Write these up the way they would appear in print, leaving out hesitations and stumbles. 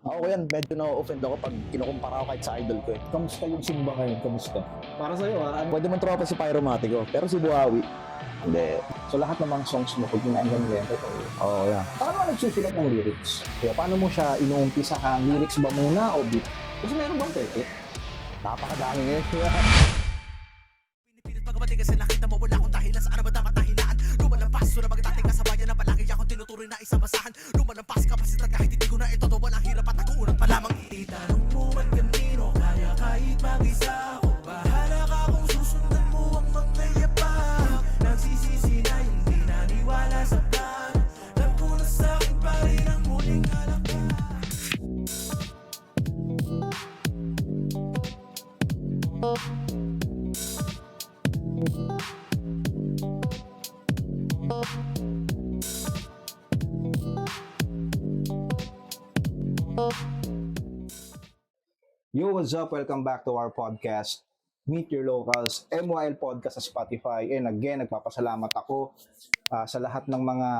Ako yan, medyo na-offend ako pag kinukumpara ko kahit sa idol ko eh. Kamusta yung Simba ngayon? Kamusta? Para sa'yo ha? Pwede man tropa si Pyromatico, pero si Buhawi, hindi. So lahat ng mga songs mo, pag kinainggan mo yan, totoo. Oo, yan. Paano ka nagsusulat ng lyrics? Kaya paano mo siya inuumpisahan? Lyrics ba muna o beat? Kasi meron bang peke? Napakadami ngayon. Pinipilit pagkabating kasi nakita mo wala akong dahilan sa araw dapat dahilan. Lumalampas so na magdating ka sa bayan na palagi akong tinuturing na isang basahan. Lumalampas kapasidad kahit hindi ko na ito to walang hirap at nakuunat pa lamang. Itanong mo man kanino kaya kahit mag-isa ako. Bahala ka kung susundan mo ang mga yapak. Nagsisisi na yung di naniwala sa plan. Alam ko na sa'kin pa rin ang muling kalakpan. Yo, what's up? Welcome back to our podcast, Meet Your Locals, MYL Podcast sa Spotify. And again, nagpapasalamat ako sa lahat ng mga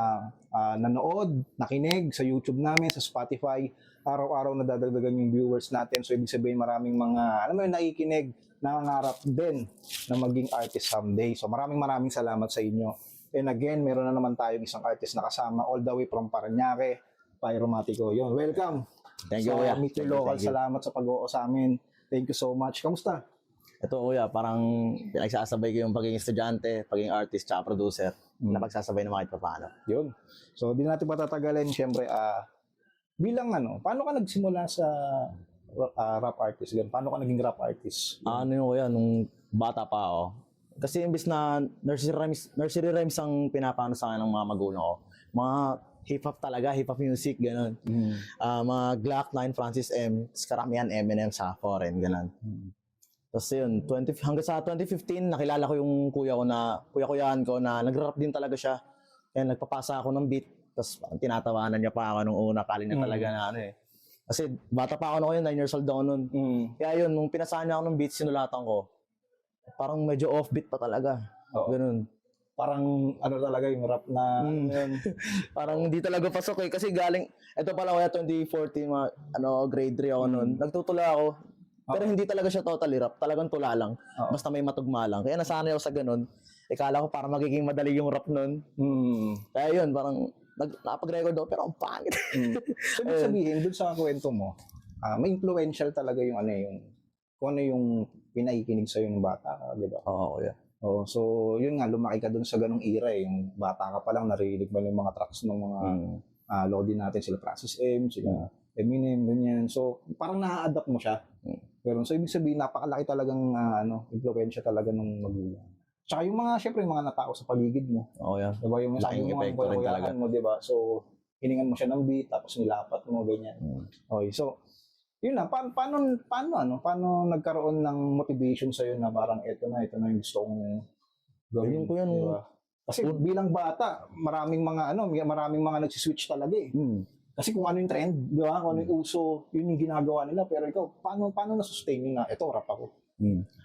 nanood, nakinig sa YouTube namin, sa Spotify. Araw-araw nadadagdagan yung viewers natin. So, ibig sabihin maraming mga, alam mo yun, nakikinig, nangangarap din na maging artist someday. So, maraming salamat sa inyo. And again, meron na naman tayong isang artist na kasama all the way from Parañaque, Pyromatico. Yun, welcome! Thank you, So, kuya. Meet Your Thank you, Local, thank you. salamat sa pag-uo sa amin. Thank you so much. Kamusta? Ito kuya, parang pinagsasabay ko yung pagiging estudyante, pagiging artist, tsaka producer. Napagsasabay naman kahit pa paano. Yun. So, di natin patatagalin. Siyempre, bilang paano ka nagsimula sa rap artist? Ganun? Paano ka naging rap artist? Ano yung kuya, nung bata pa ako. Kasi imbis na nursery rhymes ang pinapano sa akin ng mga magulang ko. Mga hip-hop talaga, hip-hop music, gano'n. Mga Glock 9, Francis M, karamihan Eminem sa foreign, gano'n. Tapos yun, hanggang sa 2015, nakilala ko yung kuya-kuyahan ko na nag-rap din talaga siya. Kaya nagpapasa ako ng beat, tapos tinatawanan niya pa ako nung una, kali niya talaga na ano eh. Kasi bata pa ako noon, 9 years old ako noon. Kaya yun, nung pinasahan niya ako ng beat, sinulatan ko. Parang medyo offbeat pa talaga. Oo. Ganun. Parang talaga yung rap na Parang hindi talaga pasok eh. Kasi galing, ito pala kaya 2014, grade 3 ako noon. Nagtutula ako. Pero hindi talaga siya totally rap. Talagang tula lang. Basta may matugma lang. Kaya nasanay ako sa ganun. Ikala ko parang magiging madali yung rap noon. Kaya yun, parang nakapag-record ako, pero ang pangit. So, ibig sabihin, dun sa kwento mo, may influential talaga yung kung ano yung pinakikinig sa'yo ng bata ka, di ba? Oo, yeah. Oh, so yun nga, lumaki ka dun sa ganung era eh. Yung bata ka pa lang, naririnig mo yung mga tracks ng mga Lodi natin, sila Francis M, sila Eminem, ganyan. So parang na-adapt mo siya. Pero so ibig sabihin, napakalaki talagang impluwensya talaga ng magulang. Tsaka yung mga, syempre yung mga natao sa paligid mo. Oo, yeah. Diba yung Laking epekto rin talaga. mo, diba? So hiningan mo siya ng beat, tapos nilapat mo, ganyan. Okay, so yun na, paano nagkaroon ng motivation sa'yo na parang ito na yung gusto kong gawin? Ayun ko yan. Diba? Kasi bilang bata, maraming mga nagsiswitch talaga eh. Kasi kung ano yung trend, di ba? Kung ano yung uso, yun yung ginagawa nila. Pero ikaw, paano na-sustain yun na, eto, rap ako?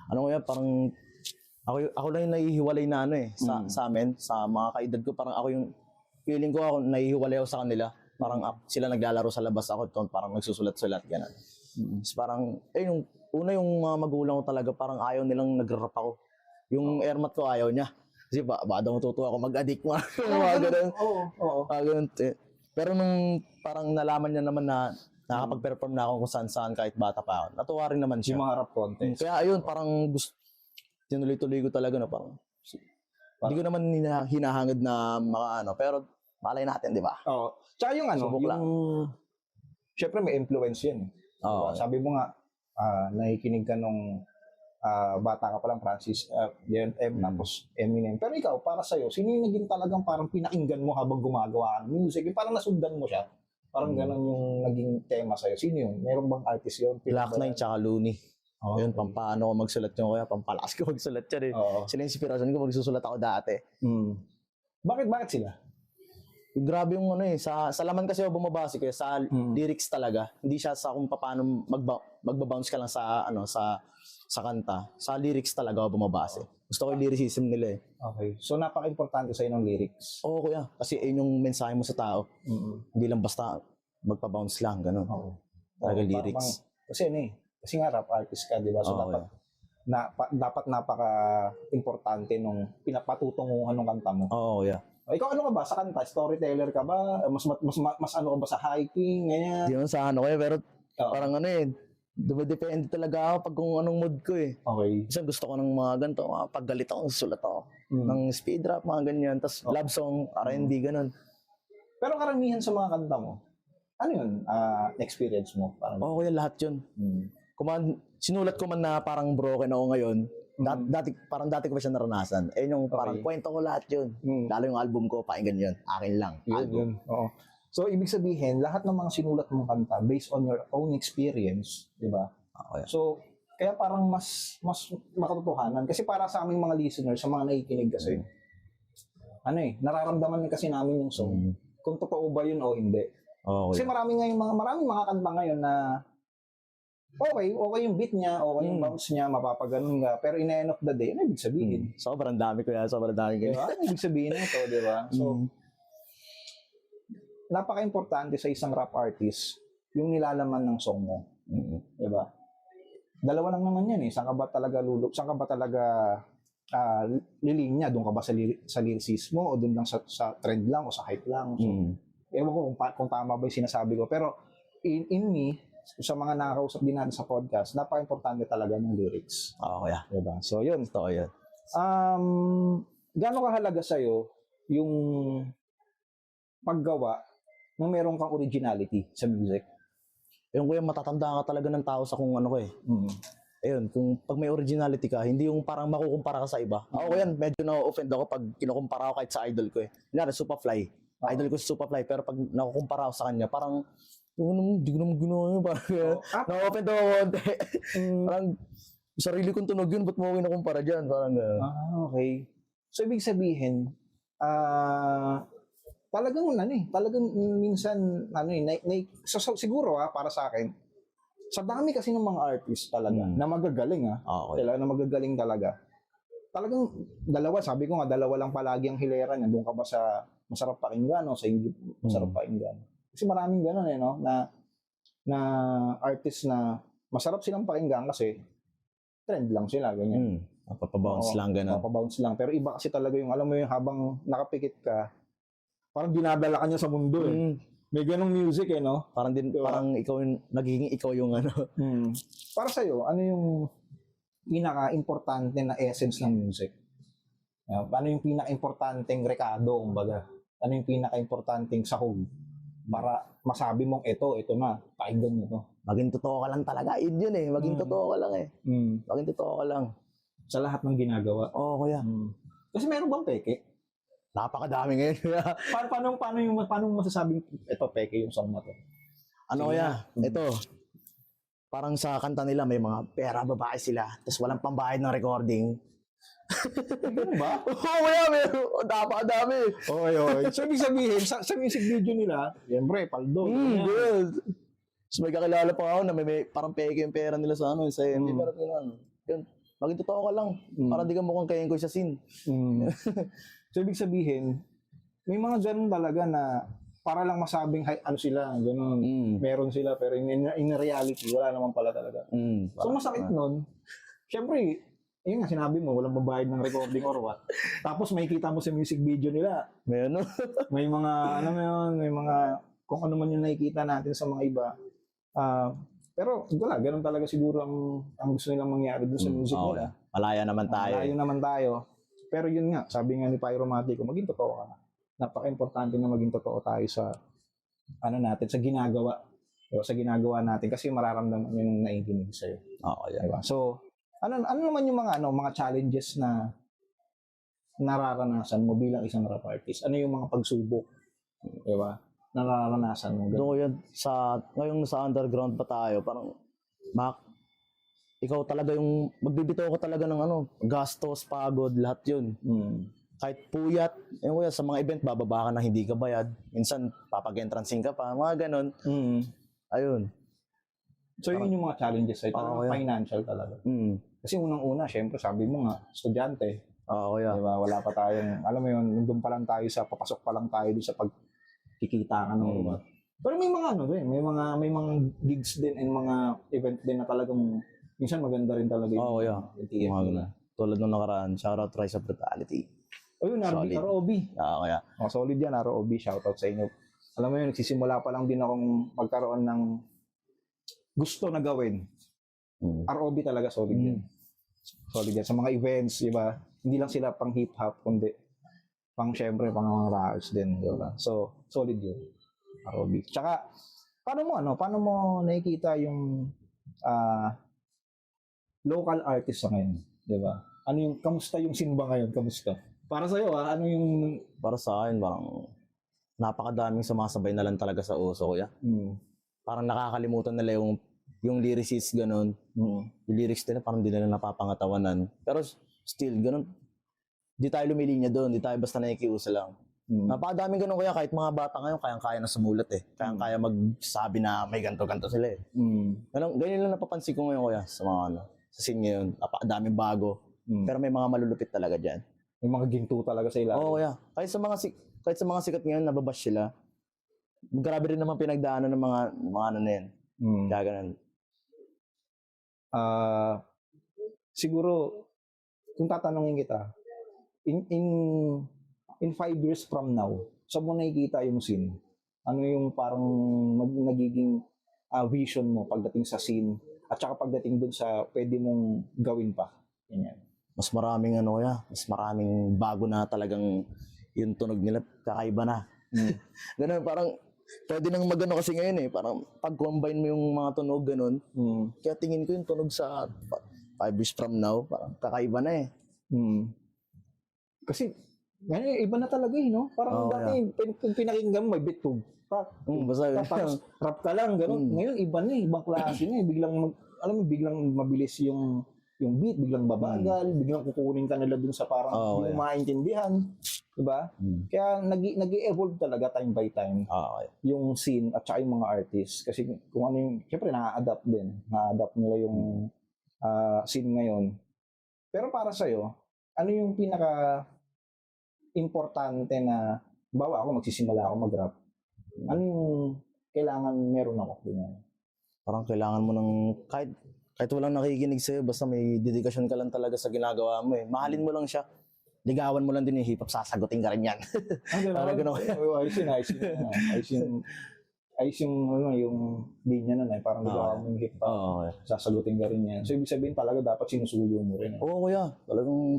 Ano ko yan, parang ako lang yung nahihiwalay na sa amin, sa mga kaedad ko. Parang ako yung, feeling ko ako, nahihiwalay ako sa kanila. Parang sila naglalaro sa labas, ako parang nagsusulat-sulat, gano'n. So parang, yung yung mga magulang ko talaga, parang ayaw nilang nag-rap ako. Yung airmat ko ayaw niya. Kasi baka daw matutuwa ako mag-addict mo. Mga ganun. Oo. Ganun. Pero nung parang nalaman niya naman na nakakapag-perform na ako kung saan-saan kahit bata pa ako, natuwa rin naman siya. Yung mga rap contest. Kaya ayun, parang tinuloy-tuloy ko talaga na parang, hindi ko naman hinahangad na pero malay natin, di ba? Oo. Tsaka yung Subok lang. syempre may influence yan. Oo. Diba? Sabi mo nga, nakikinig ka nung bata ka pa lang, Francis M, tapos Eminem. Pero ikaw, para sa'yo, sino yung naging talagang parang pinakinggan mo habang gumagawa ng music? Yung parang nasundan mo siya. Parang ganun yung naging tema sa'yo. Sino yun? Meron bang artist yun? Glock 9 tsaka Looney. Oh, Ayun, pampaano ko magsulat yun kaya, pampalakas ko magsulat yan eh. Oo. Sila yung inspirasyon ko, magsusulat ako dati. Bakit sila? Grabe yung sa laman kasi ako bumabase kaya sa lyrics talaga. Hindi siya sa kung paano magbabounce ka lang sa kanta. Sa lyrics talaga ako bumabase. Gusto ko yung lyricism nila eh. Okay. So, napaka-importante sa'yo ng lyrics. Oo kuya, kasi yun yung mensahe mo sa tao. Hindi lang basta magpa-bounce lang, ganun. Oo. Talaga Oo, lyrics. Kasi kasi nga rap artist ka, di ba? So Oo, dapat dapat napaka-importante nung pinapatutunguhan ng kanta mo. Oo, yeah. Ikaw ano ka ba sa kanta? Storyteller ka ba? Mas ano ka ba sa hiking, ganyan? Di naman sa ano ko pero Oo. parang dumidepende talaga ako pag kung anong mood ko eh. Okay. Minsan gusto ko ng mga ganito, mga paggalit ako, sulat ako. Ng speed rap, mga ganyan. Tapos love song, R&B, ganun. Pero karamihan sa mga kanta mo, ano yun? Experience mo? Parang, Oo, yan lahat yun. Sinulat ko man na parang broken ako ngayon, dati ko pa siya naranasan. Yung parang kwento ko lahat yun. Lalo yung album ko, pakinggan yun. Akin lang, album. Yun. Oo. So, ibig sabihin, lahat ng mga sinulat mong kanta based on your own experience, di ba? Okay. So, kaya parang mas makatotohanan. Kasi para sa aming mga listeners, sa mga nakikinig kasi, nararamdaman kasi namin yung song. Kung totoo ba yun o hindi. Kasi maraming mga kanta ngayon na okay yung beat niya, okay yung bounce niya, mapapaganon nga. Pero in the end of the day, ano ibig sabihin? Sobrang dami ko yan, sobrang dami ko. Diba? Ano ibig sabihin nito, di ba? So, napaka-importante sa isang rap artist yung nilalaman ng song mo. Di ba? Dalawa lang naman yan eh. Saan ka ba talaga lilinya? Doon ka ba sa lyricismo o doon lang sa trend lang o sa hype lang? So, ewan ko kung tama ba yung sinasabi ko. Pero in me, sa mga nakakausap din natin sa podcast, napaka-importante talaga ng lyrics. Oo, yeah. Diba? So, yun. Totoo yun. Gaano kahalaga sa'yo yung paggawa nung meron kang originality sa music? Yung kuya, matatanda ka talaga ng tao sa kung ano ko eh. Ayun, kung pag may originality ka, hindi yung parang makukumpara ka sa iba. Ako yan, medyo na-offend ako pag kinukumpara ako kahit sa idol ko eh. Kunyari, Superfly. Idol ko si Superfly, pero pag nakukumpara ako sa kanya, parang, hindi ko naman ginawa yun. Parang, na-offend ako konti. Parang, sarili kong tunog yun, ba't mo ako kinukumpara dyan? Parang, okay. So, ibig sabihin, talagang minsan siguro para sa akin sa dami kasi ng mga artist talaga na magagaling talaga na magagaling talagang sabi ko nga dalawa lang palagi ang hilera niya. Doon ka ba sa masarap pakinggan o sa hindi masarap pakinggan? Kasi maraming ganoon no na artist na masarap silang pakinggan kasi trend lang sila ganyan. Papabounce lang ganun. Papabounce lang, pero iba kasi talaga yung alam mo yung habang nakapikit ka parang dinadala ka niya sa mundo eh. May ganong music eh, no? Parang nagiging ikaw yung ano. Para sa'yo, ano yung pinaka-importante na essence ng music? Ano yung pinaka-importanteng rekado, kumbaga? Ano yung pinaka-importanteng sahog? Para masabi mong ito na, pakinggan mo to. Maging totoo ka lang talaga. Yun eh. Maging totoo ka lang eh. Maging totoo ka lang. Sa lahat ng ginagawa. Oo, kuya. Kasi meron bang peke? Napakadami ngayon. paano mo masasabing ito peke yung song na to? Ano kuya? Ito. Parang sa kanta nila may mga pera babae sila. Tapos walang pambayad ng recording. Ganun ba? Oo kuya. Napakadami. Okay. So, ibig sabihin, sa music video nila, siyempre, paldo. Good. So may kakilala pa ako na may parang peke yung pera nila sa sa MD. Pero yun. Maging totoo ka lang. Para di ka mukhang kayengoy sa scene. So, ibig sabihin, may mga ganun talaga na para lang masabing ano sila, ganun. Meron sila, pero in reality, wala naman pala talaga. So, masakit nun. Siyempre, yun nga, sinabi mo, walang babayad ng recording or what. Tapos, makikita mo sa music video nila. May mga, may mga, kung ano man yung nakikita natin sa mga iba. Pero, wala, ganun talaga siguro ang gusto nilang mangyari dun sa music nila. Malaya naman tayo. Malayo naman tayo. Pero yun nga, sabi nga ni Pyromatico, maging totoo ka na. Napaka-importante na maging totoo tayo sa natin, sa ginagawa. Sa ginagawa natin kasi mararamdaman yung naikinig sa'yo. Diba? So, ano naman yung mga challenges na nararanasan mo bilang isang rap artist? Ano yung mga pagsubok? Diba? Nararanasan mo? Doon ko yan, ngayong sa underground pa tayo, parang, ikaw talaga yung magbibitaw ka talaga ng gastos, pagod, lahat yun. Kahit puyat, kuya, sa mga event, bababa ka na hindi ka bayad. Minsan, papag-entrancing ka pa, mga ganon. Ayun. So, yun yung mga challenges sa'yo. Financial talaga. Kasi unang-una, syempre, sabi mo nga, estudyante. Kuya. Diba? Wala pa tayong, alam mo yun, nandun pa lang tayo papasok pa lang tayo doon sa pagkikita ka ng Pero may mga ano din, may mga gigs din and mga event din na talagang minsan maganda rin talaga Oo, yeah. yung TF Mga nila. ganun. Tulad nung nakaraan, shoutout Rise of Brutality. Ayun, Solid. ROB. Kaya, Solid yan, ROB. Shoutout sa inyo. Alam mo yun, nagsisimula pa lang din akong magkaroon ng gusto na gawin. ROB talaga solid yan. Solid yan. Sa mga events, di ba? Hindi lang sila pang hip-hop, kundi syempre, pang mga rappers din. Di ba? So, solid yun. ROB. Tsaka, paano mo nakikita yung local artist sa ngayon? Di ba? Kamusta yung scene ba ngayon? Kamusta? Para sa'yo, ano yung... para sa akin, parang napakadaming sumasabay na lang talaga sa uso, kuya. Parang nakakalimutan nila yung lyricists, ganun. Yung lyrics nila, parang di nila napapangatawanan. Pero still, ganun. Di tayo lumilinya doon, di tayo basta nakikiusa lang. Napakadaming ganun, kuya, kahit mga bata ngayon, kayang-kaya na sumulat eh. Kayang-kaya magsabi na may ganto-ganto sila eh. Ganyan lang napapansin ko ngayon, kuya, sa scene ngayon. Napakadaming bago. Pero may mga malulupit talaga dyan. May mga ginto talaga sa ilalim. Oo, kuya. Kahit sa mga sikat ngayon, nababash sila. Grabe rin naman pinagdaanan ng mga ano na yan. Kaya ganun. Siguro, kung tatanungin kita, in 5 years from now, saan mo nakikita yung scene? Ano yung parang nagiging vision mo pagdating sa scene at saka pagdating dun sa pwede mong gawin pa? Ganyan. Mas maraming mas maraming bago na talagang yung tunog nila, kakaiba na. Ganun, parang pwede nang magano kasi ngayon eh, parang pag-combine mo yung mga tunog, ganun. Kaya tingin ko yung tunog sa 5 years from now, parang kakaiba na eh. Kasi, ngayon, iba na talaga eh, no? Parang dati, kung pinakinggan mo, may beat to. Basta Tapos, rap ka lang, ganun. Ngayon, iba na eh, ibang klase na eh. Biglang mabilis yung beat, biglang babagal, biglang kukunin ka nila dun sa parang hindi mo maintindihan. Diba? Kaya nag-i-evolve talaga time by time yung scene at saka yung mga artists. Kasi kung ano yung, syempre na-adapt din. Na-adapt nila yung scene ngayon. Pero para sa'yo, ano yung pinaka-importante na, bawa ako, magsisimula ako mag-rap. Ano yung kailangan meron ako? parang kailangan mo ng kahit walang nakikinig sa'yo, basta may dedikasyon ka lang talaga sa ginagawa mo eh. Mahalin mo lang siya. Ligawan mo lang din yung hip-hop, sasagutin ka rin yan. Parang gano'n. Ayos yung linya nun eh. Parang ligawan mo yung hip-hop, sasagutin ka rin yan. So, ibig sabihin talaga dapat sinusuyo mo rin. Oo, kuya. Talagang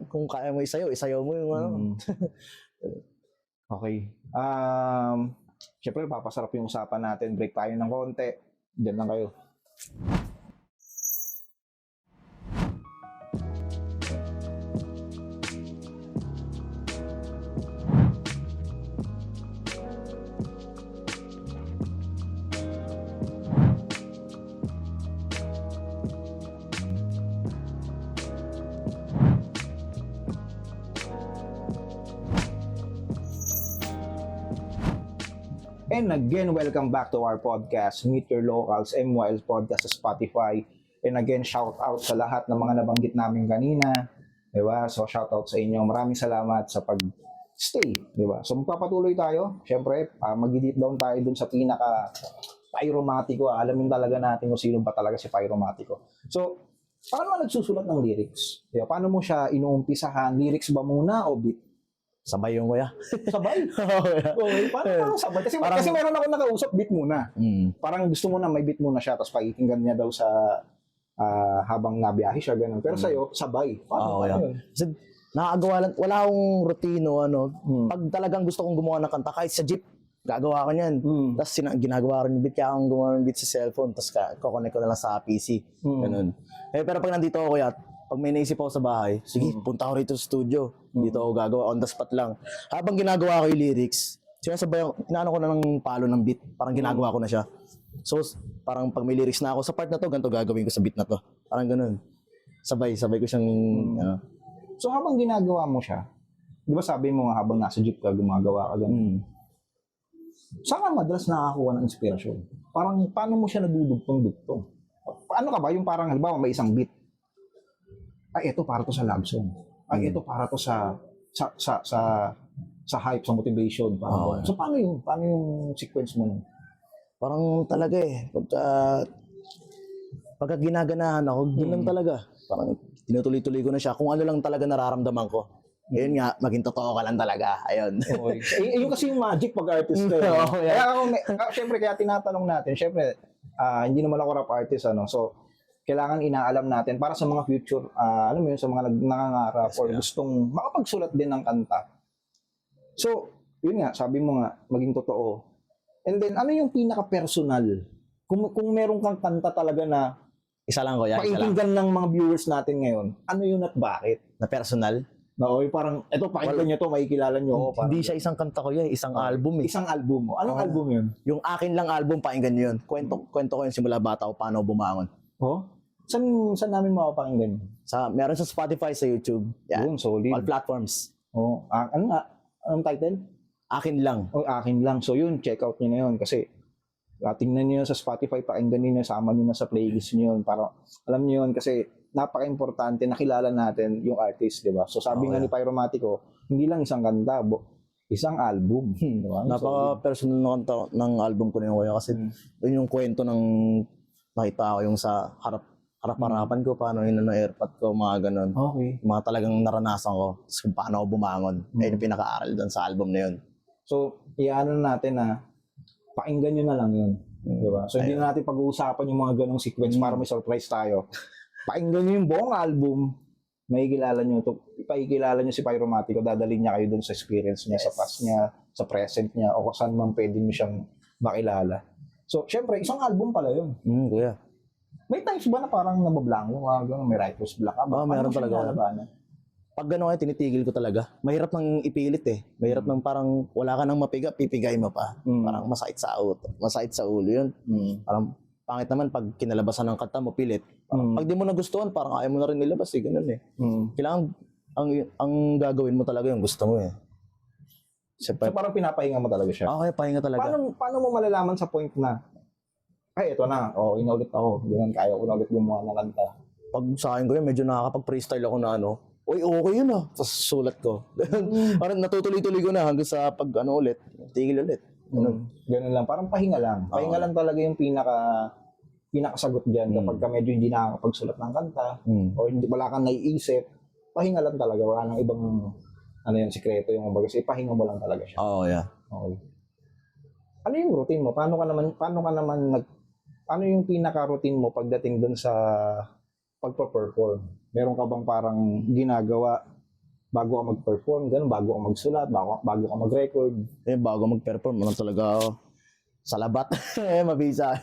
kung kaya mo isayaw mo yung ano. Okay. Siyempre, papasarap yung usapan natin. Break tayo ng konti. Diyan lang kayo. And again, welcome back to our podcast, Meet Your Locals, MYL Podcast sa Spotify. And again, shout out sa lahat ng mga nabanggit namin kanina. Diba? So, shout out sa inyo. Maraming salamat sa pag-stay. Diba? So, magpapatuloy tayo. Siyempre, mag-deep down tayo dun sa pinaka-Pyromatico. Alamin talaga natin kung sino ba talaga si Pyromatico. So, paano mo nagsusulat ng lyrics? Diba? Paano mo siya inuumpisahan? Lyrics ba muna o beat? Sabay yung kuya. Sabay? Okay, paano sabay? Kasi meron ako nakausap, beat muna. Parang gusto mo na may beat muna siya, tapos pakikinggan niya daw sa habang nabiyahe siya, ganun. Pero sa'yo, sabay. Paano yun? Kasi nakagawa lang, wala akong rutino, Pag talagang gusto kong gumawa ng kanta, kahit sa jeep, gagawa ko niyan. Tapos ginagawa ko yung beat, kaya akong gumawa ng beat sa cellphone, tapos kukonek ko na lang sa PC. Ganun. Pero pag nandito ako, kuya, pag may naisip ako sa bahay, sige, punta ako rito sa studio. Dito ako gagawa, on the spot lang. Habang ginagawa ko yung lyrics, inaano ko na ng palo ng beat, parang ginagawa ko na siya. So, parang pag may lyrics na ako, sa part na to, ganito gagawin ko sa beat na to. Parang ganun. Sabay ko siyang... So, habang ginagawa mo siya, di ba sabi mo nga habang nasa jeep ka, gumagawa ka ganun. Saan ka madalas nakakakuha ng inspirasyon? Parang, paano mo siya nadudugtong-dugtong? Ano ka ba? Yung parang, halimbawa, may isang beat. Ay, ito para to sa love song. Ay, ito para to sa sa hype, sa motivation. Parang Oo. ganun. So, paano yung sequence mo nun? Parang talaga pagka ginaganahan ako, doon lang talaga. Parang tinutuloy-tuloy ko na siya. Kung ano lang talaga nararamdaman ko. Ayun nga, maging totoo ka lang talaga. Ayun. Okay. Yun kasi yung magic pag artist ka. Oo, Kaya ako, syempre, kaya tinatanong natin, syempre, hindi naman ako rap artist, so, kailangan inaalam natin para sa mga future, alam mo yun, sa mga nangangarap or gustong makapagsulat din ng kanta. So, yun nga, sabi mo nga, maging totoo. And then, ano yung pinaka-personal? Kung meron kang kanta talaga na Isa lang ko, isa lang. pakinggan ng mga viewers natin ngayon, ano yun at bakit? Na personal. Parang, eto, pakinggan nyo to, makikilala nyo. Parang, Hindi siya isang kanta ko yan, isang album eh. isang album mo. Anong album yun? Yung akin lang album, pakinggan nyo yun. Kwento ko yun simula bata ko, paano ako bumangon. Oh? Saan namin mapapakinggan yun? Meron sa Spotify, sa YouTube. Yan. Yun, solid. All platforms. Ano nga? Anong title? Akin lang. Akin lang. So yun, check out nyo na yun. Kasi tingnan nyo yun sa Spotify, pakinggan nyo, sama nyo na sa playlist nyo yun. Para alam nyo yun, kasi napaka-importante nakilala natin yung artist, di ba? So sabi nga ni Pyromatico, hindi lang isang kanta, isang album. Di ba? Napaka-personal na kanta ng album ko na yun, kuya. Kasi yun yung kwento ng nakita ko yung sa harap-harapan ko, paano yun ng airpot ko, mga ganun. Okay. Mga talagang naranasan ko, kung paano ako bumangon. Ayun yung pinaka-aral doon sa album na yun. So, iano natin na pakinggan nyo na lang yun. Di ba? So, hindi na natin pag-uusapan yung mga ganong sequence para may surprise tayo. Pakinggan nyo yung buong album, makikilala nyo to, ipakikilala nyo si Pyromatico, dadalhin niya kayo dun sa experience niya, sa past niya, sa present niya, o kung saan man pwede nyo siyang makilala. So, syempre, isang album pala yun. Kuya. May times ba na parang nabablango ka, may writer's block ka ba? Meron Paano siya talaga. nilalabanan? Pag gano'n ay tinitigil ko talaga. Mahirap nang ipilit eh. Mahirap nang parang wala ka nang mapiga, pipigay mo pa. Parang masakit sa ulo yun. Parang pangit naman pag kinalabasan ng kanta mo, pilit. Pag di mo nagustuhan, parang ayaw mo na rin nilabas eh. Ganun eh. Kailangan, ang gagawin mo talaga yung gusto mo eh. So, parang pinapahinga mo talaga siya. Okay, pahinga talaga. Paano mo malalaman sa point na, ay, ito na, inulit ako. Ganun, kaya ko na ulit gumawa ng kanta. Pag sa akin ko yun, medyo nakakapag-freestyle ako na uy, okay yun ah. Tapos sulat ko. Parang natutuloy-tuloy ko na hanggang sa pag ulit, tigil ulit. Ganun lang, parang pahinga lang. Pahinga lang talaga yung pinakasagot dyan kapag ka medyo hindi nakakapagsulat ng kanta o hindi, wala kang naiisip, pahinga lang talaga. Wala nang ibang sikreto yung kumbaga. Kasi pahinga mo lang talaga siya. Oo, yeah. Okay. Ano yung routine mo? Paano yung pinaka-routine mo pagdating dun sa pagpa-perform? Meron ka bang parang ginagawa bago ka mag-perform, ganun, bago ka magsulat, bago ka mag-record? Bago mag-perform, talaga ako sa labat. Mabisa.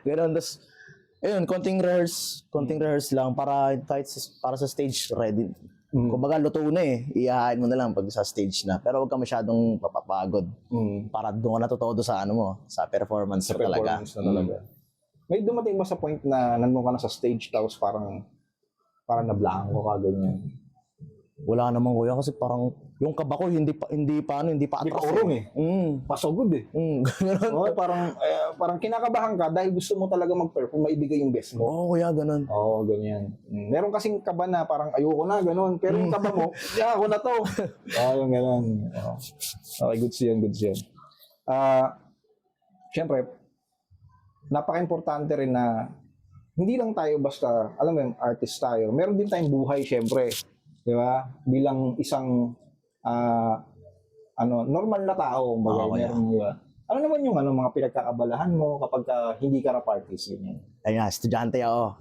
Ganun, tapos, konting rehearse lang para para sa stage ready. Kumbaga, luto na eh. Iyahain mo na lang pag sa stage na. Pero huwag ka masyadong papapagod. Para doon ka natutodo sa sa performance Sa talaga. performance na talaga. May dumating ba sa point na nandun ka na sa stage tapos parang nablanko ka, ganyan? Wala naman kuya kasi parang yung kaba ko hindi pa atras urong eh. Pasugod eh. Ganun. Parang kinakabahan ka dahil gusto mo talaga mag-perform, maibigay yung best mo. Oo kuya, ganun. Oo, ganyan. Meron kasing kaba na parang ayoko na, ganun. Pero yung kaba mo, ako na to. Yung ganun. Okay, goods yun. Siyempre, napaka-importante rin na hindi lang tayo basta, alam mo yung artist tayo. Meron din tayong buhay, siyempre. Di ba? Bilang isang normal na tao, meron, di ba? Ano naman yung mga pinagkakabalahan mo kapag hindi ka rap artist? Ayun nga, estudyante ako.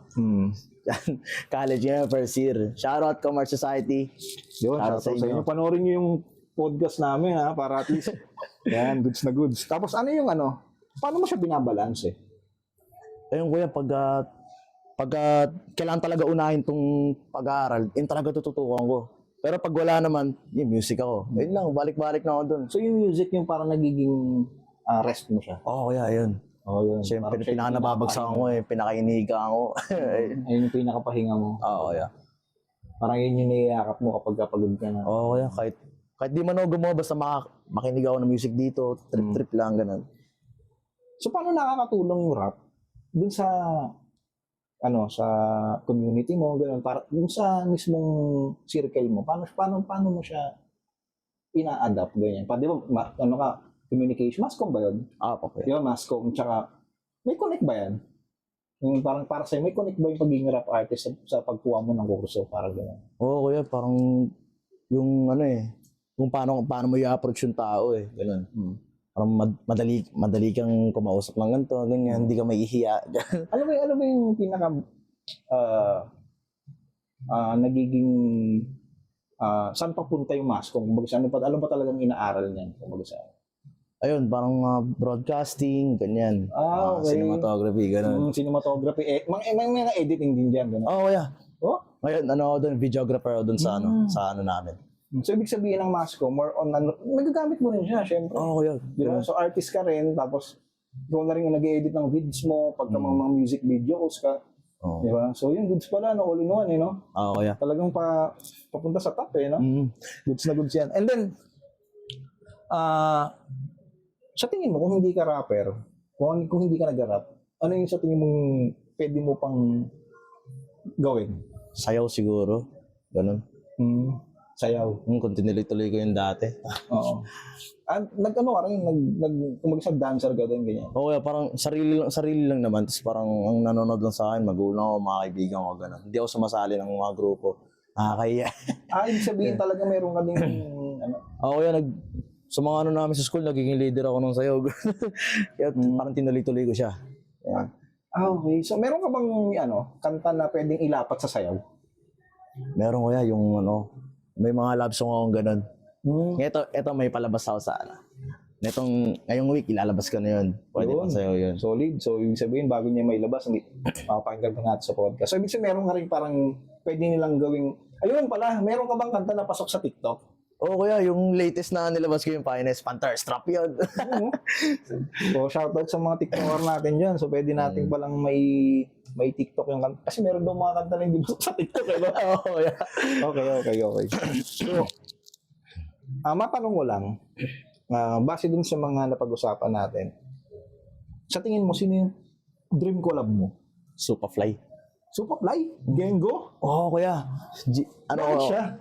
College year, first year. Shoutout Commerce Society. Yun, shoutout sa inyo. Panoorin nyo yung podcast namin para at least, yan, goods na goods. Tapos paano mo siya binabalance eh? Ayun kuya, pag kailangan talaga unahin tong pag-aaral, yun talaga tututukan ko. Pero pag wala naman, yung music ako. Ayun lang, balik-balik na ako dun. So yung music yung parang nagiging rest mo siya? Oo, kuya, ayun. Yun. Siyempre, pinaka-nababagsakan ko pinaka-inihiga ko. Ayun yung pinaka-pahinga mo. Oo, kuya. Parang yun yung niyayakap mo kapag pagod ka na. Oo, kuya, kahit di man ako gumawa, basta makinig ako ng music dito, trip-trip lang, ganun. So paano nakakatulong yung rap dun sa sa community mo, gano'n, para dun sa mismong circle mo, paano mo siya ina-adapt, ganyan. Pa, di ba, ano ka, communication, mass comm ba yun? Okay. Di ba, mass-comm, tsaka, may connect ba yan? Yung parang para sa'yo, may connect ba yung pagiging rap artist sa pagkuha mo ng kurso? Parang gano'n. Oo, kuya, parang yung ano kung paano mo i-approach yung tao ganun. Parang madali kang kumausap ng ganito, ganyan, hindi ka maihiya. Ano ba yung pinaka nagiging saan papunta yung mass-comm? Kumbaga, ano ba talagang inaaral niyan? Kumbaga sa Ayun, parang broadcasting, ganyan. okay. Cinematography, ganun. Cinematography, may mga editing din dyan. Ganun. Oo, kuya. Oh? Ngayon, ano ako doon, videographer ako doon sa ano namin. So, ibig sabihin ng mass-comm, more on, nagagamit mo rin siya, syempre. Oo, kuya. Di ba? So, artist ka rin, tapos ikaw na rin yung nag-edit ng videos mo, pagka mga music videos ka. Oo. Di ba? So, yun, goods pala, no? All in one, no? Oo, kuya. Talagang papunta sa top, no? Goods na goods yan. And then, sa tingin mo, kung hindi ka rapper, kung hindi ka nag-rap, ano yung sa tingin mong pwede mo pang gawin? Sayaw siguro. Ganun. Sayaw. Kung tinuloy-tuloy ko yung dati. Oo. Nag-ano ka rin, kumbaga sa dancer ka din, ganyan. Oo, kuya, parang sarili lang naman. Tapos parang ang nanonood lang sa akin, magulang ko, mga kaibigan ko, ganun. Hindi ako sumasali ng mga grupo. Nakakahiya. Ibig sabihin talaga meron ka din, ano? Oo, kuya, sa mga ano namin sa school, nagiging leader ako ng sayaw. Kaya parang tinuloy-tuloy ko siya. Yan. Okay. So, meron ka bang, kanta na pwedeng ilapat sa sayaw? Meron kuya, yung may mga love song akong ganun. Ito may palabas ako sa ngayong week, ilalabas ko na yun. Pwede Yun. pa sa'yo yun. Solid. So, ibig sabihin, bago niya may labas, hindi, mapapakinggan pa natin sa podcast. So, ibig sabihin, meron ka rin parang pwede nilang gawing, ayun pala, meron ka bang kanta na pasok sa TikTok? Oo kuya, yung latest na nilabas ko yung Finest Panther Strap yun. So, shoutout sa mga TikToker natin dyan. So, pwede natin palang may TikTok yung kanta. Kasi meron daw mga kanta na hindi pasok sa TikTok. Oo kuya. Okay. So, matanong ko lang, base dun sa mga napag-usapan natin, sa tingin mo, sino yung dream collab mo? Superfly. Superfly? Gengo? Oo kuya. Bakit siya?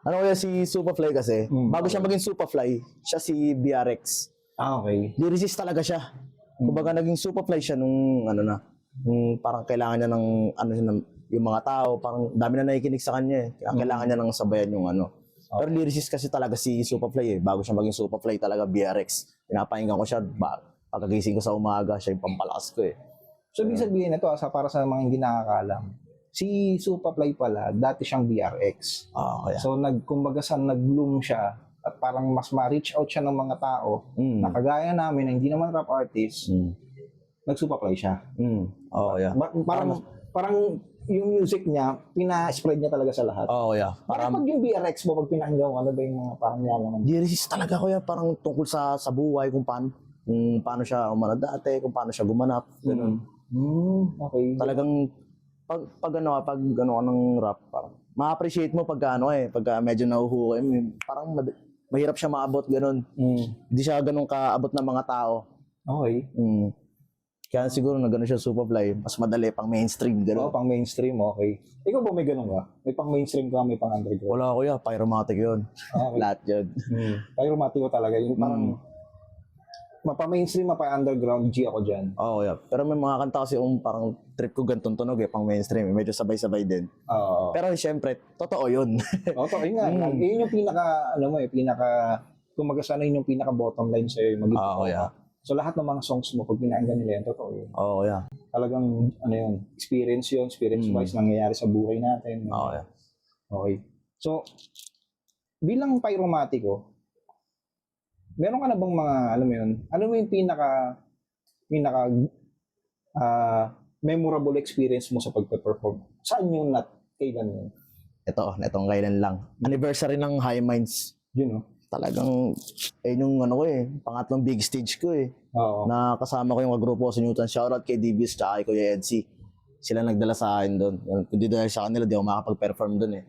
Ano kuya si Superfly kasi, bago siya maging Superfly, siya si BRX. Okay. Lyricist talaga siya. Kumbaga naging Superfly siya nung parang kailangan niya ng yung mga tao, parang dami na nakikinig sa kanya Kaya kailangan niya ng sabayan yung Pero lyricist kasi talaga si Superfly Bago siya maging Superfly talaga BRX. Pinapakinggan ko siya pagkagising ko sa umaga, siya yung pampalakas ko So, ibig sabihin ito, para sa mga hindi nakakalam, si Superfly pala, dati siyang BRX. Kaya. So, kumbaga nag-bloom siya at parang mas ma-reach out siya ng mga tao na kagaya namin na hindi naman rap artist, nag-Superfly siya. Yeah. Parang yung music niya, pina-spread niya talaga sa lahat. Yeah. Parang pag yung BRX mo, pag pinakinggan mo, ano ba yung mga parang nilalaman? Lyricist talaga kuya, parang tungkol sa buhay, kung paano siya umano dati, kung paano siya gumanap, ganun. Okay. Talagang pag ng rap, parang ma-appreciate mo pagka medyo nahuhukay mo, parang mahirap siya maabot ganun. Hindi siya ganun kaabot ng mga tao. Okay. Kaya siguro na ganun siya Superfly, mas madali pang mainstream ganun. Pang mainstream, okay. Ikaw ba may ganun ka? May pang mainstream ka, may pang underground? Wala kuya, pyromatic yun. Okay. Lahat yun. Pyromatic talaga. Yung parang mapa-mainstream, mapa-underground, G ako dyan. Yeah. Pero may mga kanta kasi yung parang trip ko gantong tunog pang mainstream. Medyo sabay-sabay din. Pero siyempre, totoo yun. Yun nga. Yun yung kumaga sana yun yung pinaka bottom line sa'yo. Yeah. So lahat ng mga songs mo, pag pinakinggan nila yan, totoo yun. Yeah. Talagang, experience wise, nangyayari sa buhay natin. Yeah. Okay. So, bilang pyromatiko, meron ka na bang mga, ano mo yung pinaka memorable experience mo sa pagpe-perform? Saan yung kailan yun? Itong kailan lang. Anniversary ng High Minds. Yun, Talagang, yung pangatlong big stage ko Oo. Na kasama ko yung grupo sa Newton. Shoutout kay DBS tsaka kay Kuya Edsy. Sila nagdala sa akin doon. Kung di dahil sa kanila, di ako makakapag-perform doon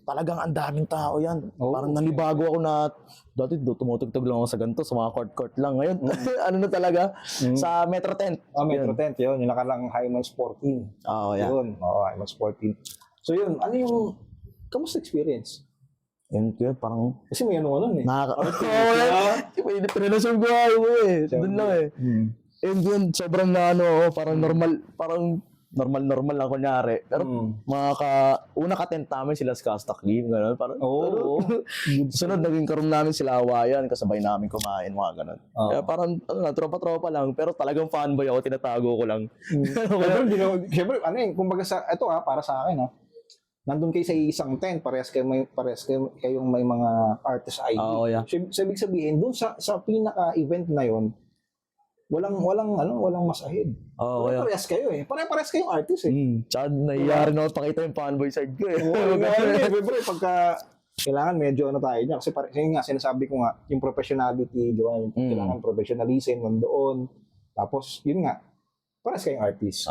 Talagang ang daming tao yan. Parang nanibago ako na dati tumutugtog lang ako sa ganito, sa mga court lang. Ngayon, na talaga? Sa Metro Tent. Metro Tent, yun. Yung nakalang Hyman's 14. Yeah. Yun, Hyman's 14. So yun, kamusta experience? Yun, yun, parang Kasi may ano eh. May pinanasong buhay mo eh. Doon lang eh. And yun, sobrang na parang normal lang kunyari. Pero una ka-tent namin sila sa Castak Game, gano'n. Parang, sunod, naging karoon namin sila awayan, kasabay namin kumain, mga gano'n. Kaya parang, tropa-tropa lang, pero talagang fanboy ako, tinatago ko lang. Siyempre, kumbaga ito para sa akin nandun kayo sa isang tent, parehas kayong may mga artist ID. So, ibig sabihin, dun sa pinaka-event na yon, walang masahid. Parehas kayo eh. Parehas kayong artist eh. Tsaka nahiya rin ako pakita yung fanboy side ko eh. Siyempre, pagka kailangan medyo tayo niya. Kasi yun nga, sinasabi ko nga, yung professionality, di ba? Kailangan professionalism nandoon. Tapos, yun nga, parehas kayong artist.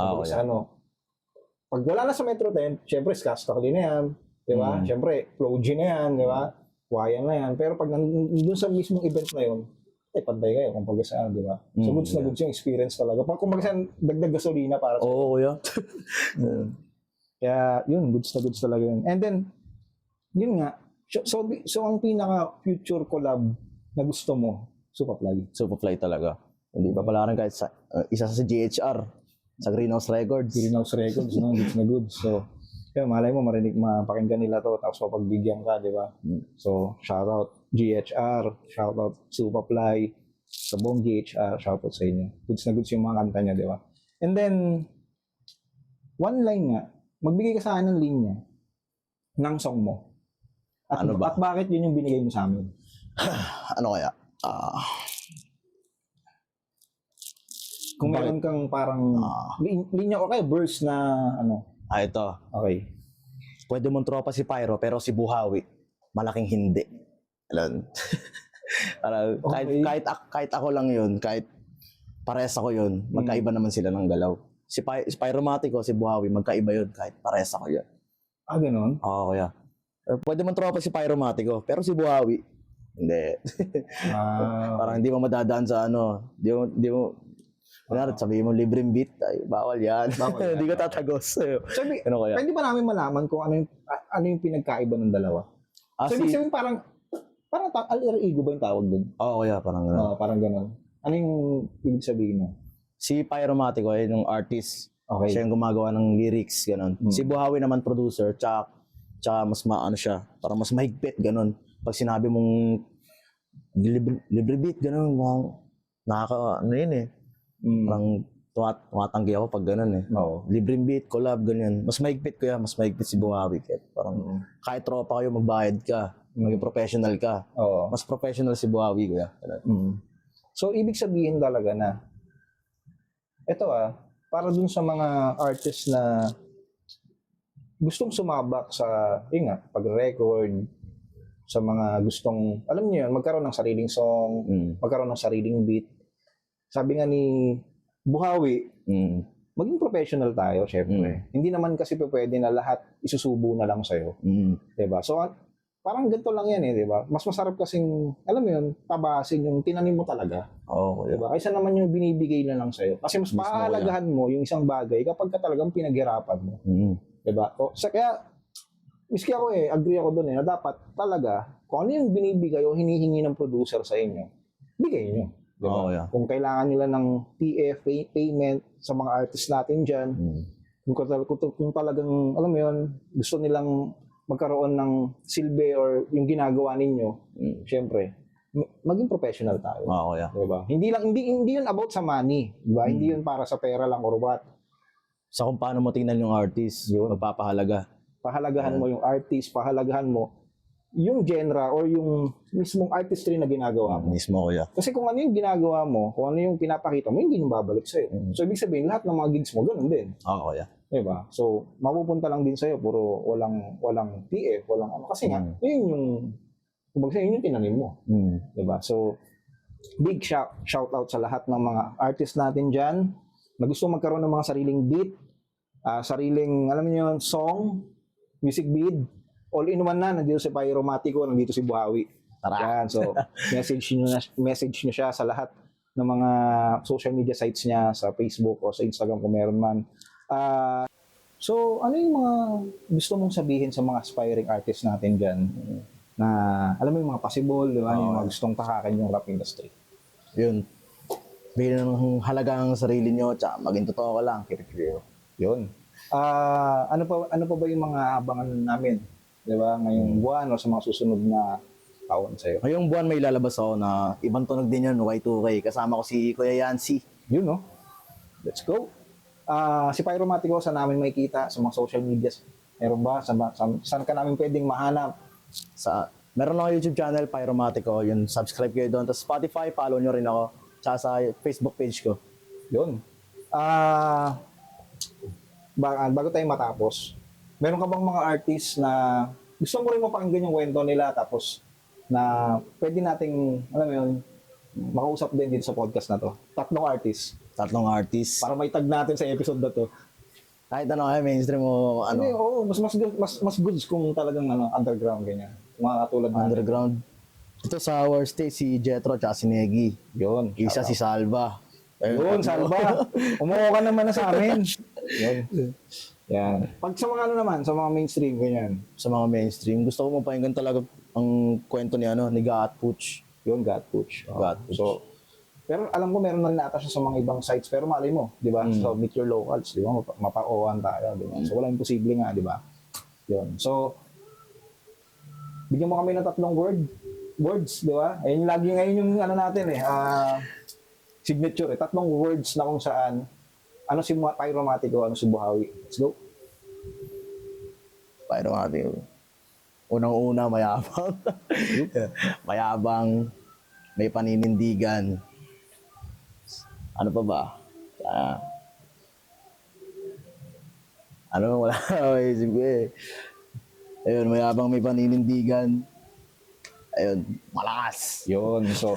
Pag wala na sa Metro 10, siyempre, Skastakli na yan. Di ba? Siyempre, Flow G na yan, di ba? Wayan na yan. Pero pag nandun sa mismong event na yun, pantay kayo kung pag-saan, di ba? So, goods na goods yung experience talaga. Kung pag-saan, dagdag gasolina para sa... kuya. Kaya, yun, goods na goods talaga yun. And then, yun nga, so ang pinaka-future collab na gusto mo, Superfly talaga. Hindi pa pala rin kahit isa sa GHR, sa Greenhouse Records. Greenhouse Records, goods na goods. So, kaya malay mo, mapakinggan nila to, tapos mapagbigyan ka, di ba? So, shoutout GHR, shoutout Superfly, sa buong GHR, shoutout sa inyo. Goods na goods yung mga kanta niya, di ba? And then, one line nga, magbigay ka sa akin ng linya ng song mo. At bakit yun yung binigay mo sa amin? Ano kaya? Kung meron kang parang linya o kaya verse na Ito. Okay. Pwede mong tropa si Pyro, pero si Buhawi, malaking hindi. Alam. Kahit ako lang yun, kahit parehas ako yun, magkaiba naman sila ng galaw. Si Pyromatico, si Buhawi, magkaiba yun, kahit parehas ako yun. Ganun? Oo, kuya. Pwede mong tropa si Pyromatico, pero si Buhawi, hindi. Parang hindi mo madadaan sa Di mo kunwari, sabihin mo libreng beat, ay bawal yan. Hindi ko tatagos. Pwede ba namin malaman kung ano yung pinagkaiba ng dalawa? So, ibig sabihin parang alter ego ba yung tawag doon? Oo, kuya, parang gano'n. Parang gano'n. Ano yung ibig sabihin mo? Si Pyromatico, yung artist. Okay. Siya yung gumagawa ng lyrics, gano'n. Si Buhawi naman producer, tsaka mas siya, parang mas mahigpit, gano'n. Pag sinabi mong libre beat, gano'n, yun eh. Parang tumatanggi ako pag gano'n eh. Libreng beat, collab, ganyan. Mas mahigpit ko yan, mas mahigpit si Buhawi. Parang kahit tropa kayo, magbayad ka, maging professional ka. Mas professional si Buhawi ko yan. So, ibig sabihin talaga na, ito para dun sa mga artists na gustong sumabak sa, pag-record, sa mga gustong, alam niyo yun, magkaroon ng sariling song, magkaroon ng sariling beat. Sabi nga ni Buhawi, maging professional tayo, syempre. Hindi naman kasi pwede na lahat isusubo na lang sa'yo. Diba? So, parang ganito lang yan diba? Mas masarap kasing, alam mo yun, tabasin yung tinanim mo talaga. Diba? Kaysa naman yung binibigay na lang sa'yo. Kasi mas pahalagahan mo yung isang bagay kapag ka talagang pinaghirapan mo. Diba? Kaya, miski ako agree ako doon na dapat talaga, kung ano yung binibigay o hinihingi ng producer sa inyo, bigay nyo. Diba? Kung kailangan nila ng TF, payment sa mga artist natin dyan, kung talagang, alam mo yun, gusto nilang magkaroon ng silbi or yung ginagawa ninyo, syempre, maging professional tayo. Diba? Hindi yun about sa money. Diba? Hindi yun para sa pera lang or what. Sa kung paano mo tingnan yung artist, magpapahalaga. Pahalagahan mo yung artist, pahalagahan mo yung genre or yung mismong artistry na ginagawa mo. Mismo, kuya. Kasi kung ano yung ginagawa mo, kung ano yung pinapakita mo, hindi nang babalik sa'yo. So, ibig sabihin, lahat ng mga gigs mo, ganun din. Oo, kuya. Diba? So, mapupunta lang din sa'yo, puro walang TF, walang ano. Kasi nga, yun yung tinanim mo. Diba? So, big shout out sa lahat ng mga artist natin dyan na gusto magkaroon ng mga sariling beat, sariling, alam niyo yun, song, music beat, all-in-one na, nandito si Pyromatico, nandito si Buhawi. Yan, so, message nyo siya sa lahat ng mga social media sites niya, sa Facebook o sa Instagram kung meron man. So, ano yung mga gusto mong sabihin sa mga aspiring artists natin dyan na alam mo yung mga possible, di ba? Yung Oo. mga gustong takakin yung rap industry. Yun. Bigyan ng halaga ang sarili nyo, tsaka maging totoo ka lang. Kirikiro. Yun. Ano pa ba yung mga abangan namin? Di ba? Ngayong buwan o sa mga susunod na taon sa'yo? Ngayong buwan may lalabas ako na ibang tunog din yun, Y2K. Kasama ko si Kuya Yancy. Yun, no? Let's go. Si Pyromatico, saan namin makikita sa mga social medias? Meron ba? Saan ka namin pwedeng mahanap? Meron ako YouTube channel, Pyromatico. Yun, subscribe kayo doon. Tapos Spotify, follow nyo rin ako. Tsaka sa Facebook page ko. Yun. Bago tayo matapos, meron ka bang mga artists na gusto mo rin mapakinggan yung kwento nila tapos na pwede nating, alam mo yun, makausap din dito sa podcast na to? Tatlong artists. Tatlong artist. Para may tag natin sa episode na to. Kahit ano mainstream o ano, Hindi, oo, mas goods kung talagang underground ganyan. Mga katulad na underground. Ito sa our state, si Jetro tsaka si Negi. yun. Isa si Salva. Yun, Salva. Umuha ka naman na sa amin. Yun. Yan. Pag sa mga naman, sa mga mainstream, ganyan. Sa mga mainstream, gusto ko mapakinggan talaga ang kwento ni ni Gat Pooch. Yun, Gatpooch. Gatpooch. So, pero alam ko meron na nata siya sa mga ibang sites. Pero malay mo, di ba? So, meet your locals, di ba? Mapa-oan tayo, di ba? So, walang imposible nga, di ba? Yun. So, bigyan mo kami ng tatlong words, di ba? Ayun lagi ngayon yung natin signature tatlong words na kung saan ano si Pyromatico, ano si Buhawi. Let's go. Pyromatico. Unang-una, mayabang. Mayabang. May paninindigan. Ano pa ba? Wala na isip ko eh. Ayun, mayabang, may paninindigan. Ayun, malakas. Yun. So,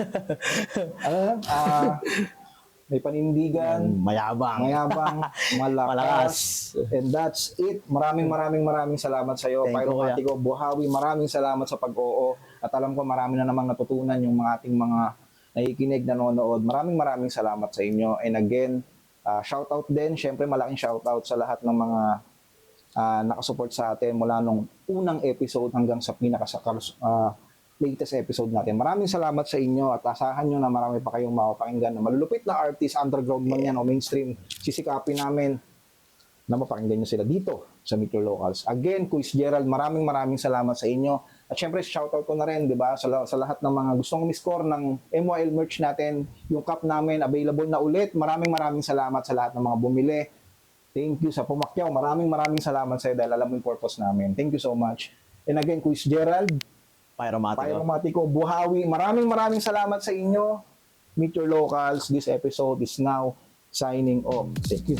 may panindigan, Mayabang. malakas. Malakas. And that's it. Maraming salamat sa iyo, Thank you, Pyromatico. Buhawi, maraming salamat sa pag-oo. At alam ko marami na namang natutunan yung mga ating mga nakikinig, nanonood. Maraming salamat sa inyo. And again, shoutout din. Syempre, malaking shoutout sa lahat ng mga nakasupport sa atin mula nung unang episode hanggang sa latest episode natin. Maraming salamat sa inyo at asahan nyo na marami pa kayong mapapakinggan na malulupit na artist, underground man yan o mainstream. Sisikapin namin na mapakinggan nyo sila dito sa Meet Your Locals. Again, Quiz Gerald, maraming salamat sa inyo. At syempre, shoutout ko na rin, di ba, sa lahat ng mga gustong umiscore ng MYL merch natin. Yung cup namin, available na ulit. Maraming salamat sa lahat ng mga bumili. Thank you sa pumakyaw. Maraming salamat sa iyo dahil alam mo yung purpose namin. Thank you so much. And again, Quiz Gerald, Pyromatico, Buhawi, maraming salamat sa inyo. Meet Your Locals. This episode is now signing off. Thank you.